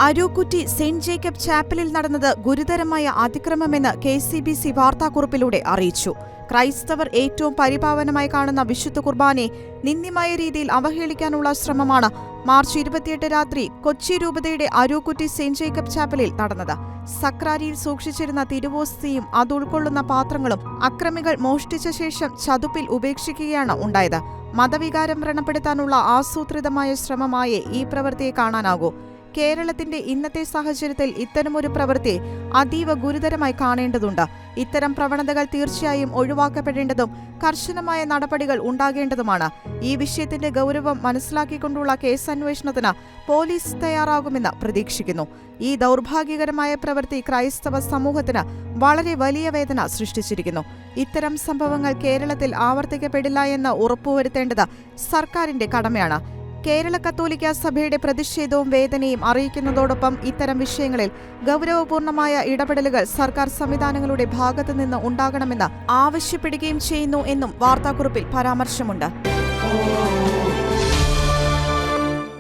Arookutty saint Jacob ചാപ്പലിൽ നടന്നത് ഗുരുതരമായ അതിക്രമമെന്ന് KCBC വാർത്താക്കുറിപ്പിലൂടെ അറിയിച്ചു. ക്രൈസ്തവർ ഏറ്റവും പരിപാവനമായി കാണുന്ന വിശുദ്ധ കുർബാനയെ നിന്ദ്യമായ രീതിയിൽ അവഹേളിക്കാനുള്ള ശ്രമമാണ് മാർച്ച് 28 രാത്രി കൊച്ചി രൂപതയുടെ അരൂക്കുറ്റി സെന്റ് ജേക്കബ് ചാപ്പലിൽ നടന്നത്. സക്രാരിയിൽ സൂക്ഷിച്ചിരുന്ന തിരുവോസ്തിയും അത് ഉൾക്കൊള്ളുന്ന പാത്രങ്ങളും അക്രമികൾ മോഷ്ടിച്ച ശേഷം ചതുപ്പിൽ ഉപേക്ഷിക്കുകയാണ് ഉണ്ടായത്. മതവികാരം വ്രണപ്പെടുത്താനുള്ള ആസൂത്രിതമായ ശ്രമമായേ ഈ പ്രവൃത്തിയെ കാണാനാകൂ. കേരളത്തിന്റെ ഇന്നത്തെ സാഹചര്യത്തിൽ ഇത്തരമൊരു പ്രവൃത്തിയെ അതീവ ഗുരുതരമായി കാണേണ്ടതുണ്ട്. ഇത്തരം പ്രവണതകൾ തീർച്ചയായും ഒഴിവാക്കപ്പെടേണ്ടതും കർശനമായ നടപടികൾ ഉണ്ടാകേണ്ടതുമാണ്. ഈ വിഷയത്തിന്റെ ഗൗരവം മനസ്സിലാക്കിക്കൊണ്ടുള്ള കേസന്വേഷണത്തിന് പോലീസ് തയ്യാറാകുമെന്ന് പ്രതീക്ഷിക്കുന്നു. ഈ ദൗർഭാഗ്യകരമായ പ്രവൃത്തി ക്രൈസ്തവ സമൂഹത്തിന് വളരെ വലിയ വേദന സൃഷ്ടിച്ചിരിക്കുന്നു. ഇത്തരം സംഭവങ്ങൾ കേരളത്തിൽ ആവർത്തിക്കപ്പെടില്ല എന്ന് ഉറപ്പുവരുത്തേണ്ടത് സർക്കാരിന്റെ കടമയാണ്. കേരള കത്തോലിക്ക സഭയുടെ പ്രതിഷേധവും വേദനയും അറിയിക്കുന്നതോടൊപ്പം ഇത്തരം വിഷയങ്ങളിൽ ഗൗരവപൂർണമായ ഇടപെടലുകൾ സർക്കാർ സംവിധാനങ്ങളുടെ ഭാഗത്തുനിന്ന് ഉണ്ടാകണമെന്ന് ആവശ്യപ്പെടുകയും ചെയ്യുന്നു എന്നും വാർത്താക്കുറിപ്പിൽ പരാമർശമുണ്ട്.